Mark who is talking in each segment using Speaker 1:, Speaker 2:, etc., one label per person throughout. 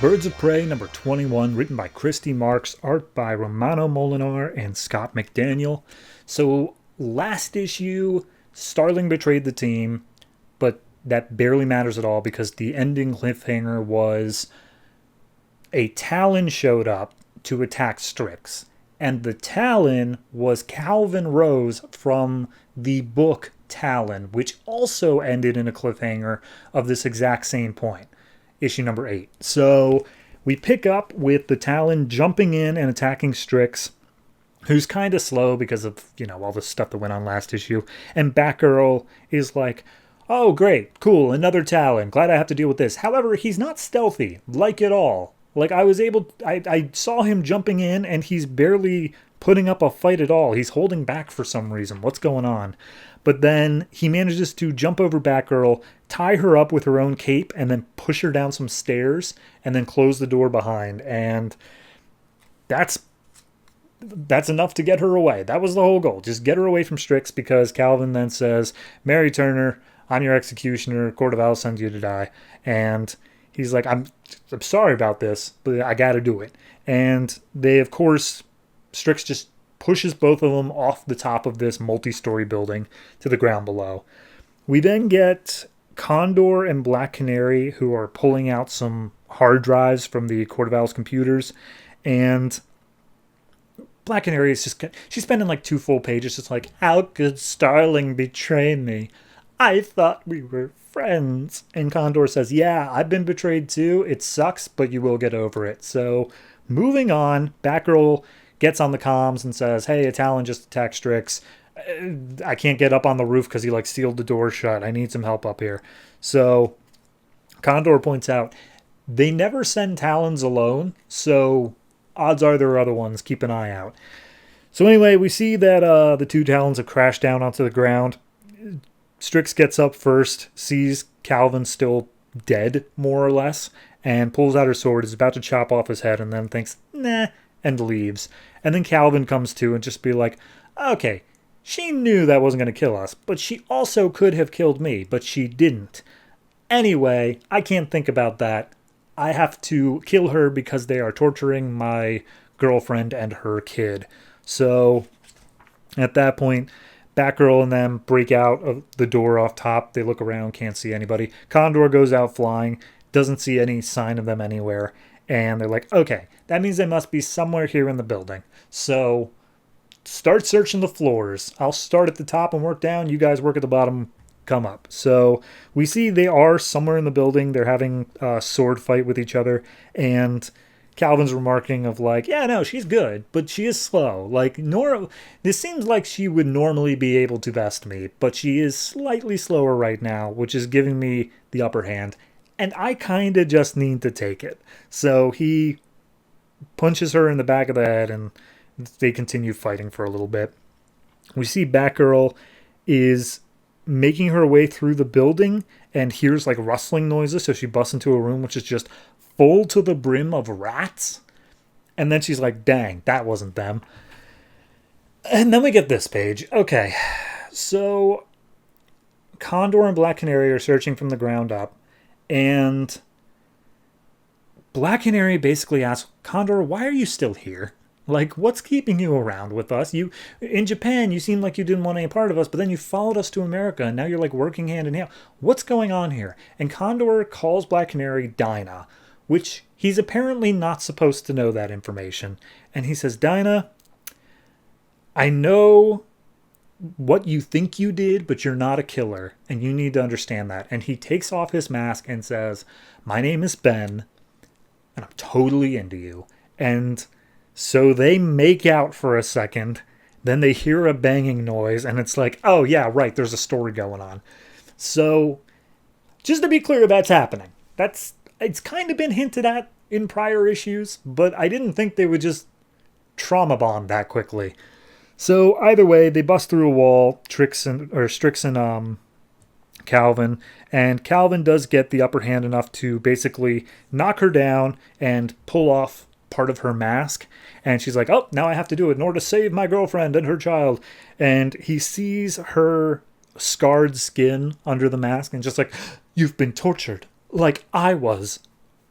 Speaker 1: Birds of Prey number 21, written by Christy Marks, art by Romano Molinar and Scott McDaniel. So last issue, Starling betrayed the team, but that barely matters at all because the ending cliffhanger was a Talon showed up to attack Strix. And the Talon was Calvin Rose from the book Talon, which also ended in a cliffhanger of this exact same point. Issue number 8. So we pick up with the Talon jumping in and attacking Strix, who's kind of slow because of, all the stuff that went on last issue. And Batgirl is like, oh, great, cool, another Talon. Glad I have to deal with this. However, he's not stealthy, like at all. Like, I saw him jumping in, and he's barely putting up a fight at all. He's holding back for some reason. What's going on? But then he manages to jump over Batgirl, tie her up with her own cape, and then push her down some stairs, and then close the door behind. And that's enough to get her away. That was the whole goal. Just get her away from Strix, because Calvin then says, Mary Turner, I'm your executioner. Court of Owls sends you to die. And he's like, I'm sorry about this, but I got to do it. And they, of course, Strix just pushes both of them off the top of this multi-story building to the ground below. We then get Condor and Black Canary, who are pulling out some hard drives from the Court of Owls computers. And Black Canary is she's spending like 2 full pages just like, how could Starling betray me? I thought we were friends. And Condor says, yeah, I've been betrayed too. It sucks, but you will get over it. So moving on, Batgirl gets on the comms and says, hey, a Talon just attacked Strix. I can't get up on the roof because he sealed the door shut. I need some help up here. So Condor points out, they never send Talons alone, so odds are there are other ones. Keep an eye out. So anyway, we see that the 2 Talons have crashed down onto the ground. Strix gets up first, sees Calvin still dead, more or less, and pulls out her sword, is about to chop off his head, and then thinks, nah, and leaves. And then Calvin comes to and just be like, okay, she knew that wasn't going to kill us, but she also could have killed me, but she didn't. Anyway, I can't think about that. I have to kill her because they are torturing my girlfriend and her kid. So at that point, Batgirl and them break out of the door off top. They look around, can't see anybody. Condor goes out flying, doesn't see any sign of them anywhere. And they're like, okay, that means they must be somewhere here in the building. So start searching the floors. I'll start at the top and work down. You guys work at the bottom, come up. So we see they are somewhere in the building. They're having a sword fight with each other. And Calvin's remarking of like, yeah, no, she's good, but she is slow. This seems like she would normally be able to best me, but she is slightly slower right now, which is giving me the upper hand. And I kind of just need to take it. So he punches her in the back of the head, and they continue fighting for a little bit. We see Batgirl is making her way through the building and hears rustling noises, so she busts into a room which is just full to the brim of rats. And then she's like, dang, that wasn't them. And then we get this page. Okay, so Condor and Black Canary are searching from the ground up, and Black Canary basically asks, Condor, why are you still here? What's keeping you around with us? In Japan, you seemed like you didn't want any part of us, but then you followed us to America, and now you're working hand in hand. What's going on here? And Condor calls Black Canary Dinah, which he's apparently not supposed to know that information. And he says, Dinah, I know what you think you did, but you're not a killer, and you need to understand that. And he takes off his mask and says, my name is Ben, and I'm totally into you. And so they make out for a second, then they hear a banging noise, and it's like, oh yeah, right, there's a story going on. So, just to be clear, that's happening. It's kind of been hinted at in prior issues, but I didn't think they would just trauma bond that quickly. So either way, they bust through a wall, Strix and Calvin, and Calvin does get the upper hand enough to basically knock her down and pull off part of her mask. And she's like, oh, now I have to do it in order to save my girlfriend and her child. And he sees her scarred skin under the mask and just like, you've been tortured like I was.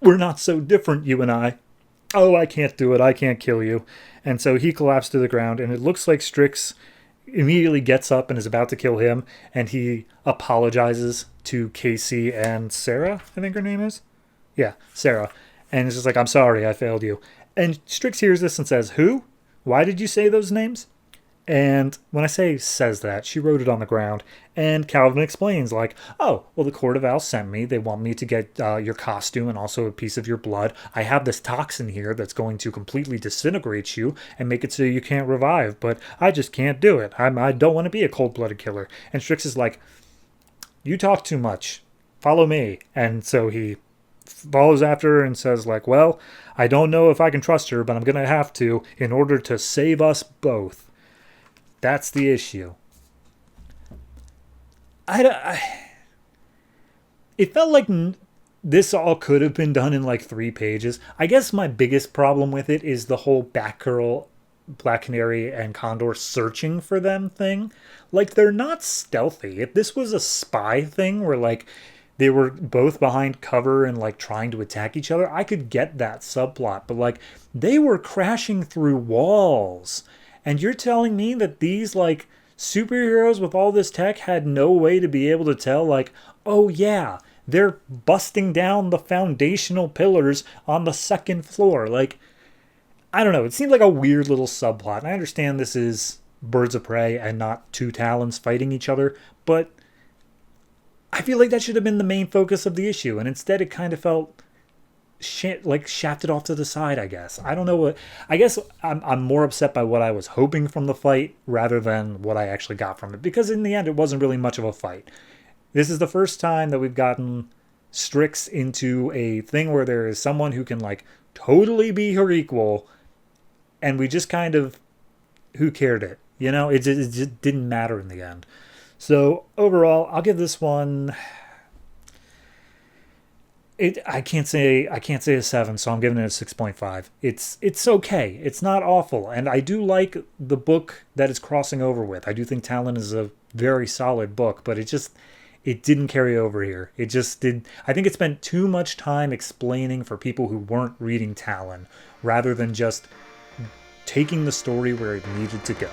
Speaker 1: We're not so different, you and I. Oh, I can't do it. I can't kill you. And so he collapsed to the ground, and it looks like Strix immediately gets up and is about to kill him, and he apologizes to Casey and Sarah, I think her name is. Yeah, Sarah. And it's just like, I'm sorry, I failed you. And Strix hears this and says, who? Why did you say those names? And when I say says that, she wrote it on the ground. And Calvin explains, like, oh, well, the Court of Owls sent me. They want me to get your costume and also a piece of your blood. I have this toxin here that's going to completely disintegrate you and make it so you can't revive. But I just can't do it. I don't want to be a cold-blooded killer. And Strix is like, you talk too much. Follow me. And so he follows after her and says, like, well, I don't know if I can trust her, but I'm going to have to in order to save us both. That's the issue. It felt like this all could have been done in like 3 pages. I guess my biggest problem with it is the whole Batgirl, Black Canary, and Condor searching for them thing. Like, they're not stealthy. If this was a spy thing where like they were both behind cover and like trying to attack each other, I could get that subplot. But like, they were crashing through walls. And you're telling me that these, like, superheroes with all this tech had no way to be able to tell, like, oh yeah, they're busting down the foundational pillars on the 2nd floor. Like, I don't know. It seemed like a weird little subplot. And I understand this is Birds of Prey and not 2 Talons fighting each other, but I feel like that should have been the main focus of the issue. And instead it kind of felt like shafted off to the side, I guess. I don't know what. I guess I'm more upset by what I was hoping from the fight rather than what I actually got from it, because in the end it wasn't really much of a fight. This is the first time that we've gotten Strix into a thing where there is someone who can like totally be her equal, and we just kind of, who cared it? You know, it just didn't matter in the end. So overall, I'll give this one. I can't say a 7, so I'm giving it a 6.5. It's okay. It's not awful, and I do like the book that it's crossing over with. I do think Talon is a very solid book, but it didn't carry over here. It just did. I think it spent too much time explaining for people who weren't reading Talon rather than just taking the story where it needed to go.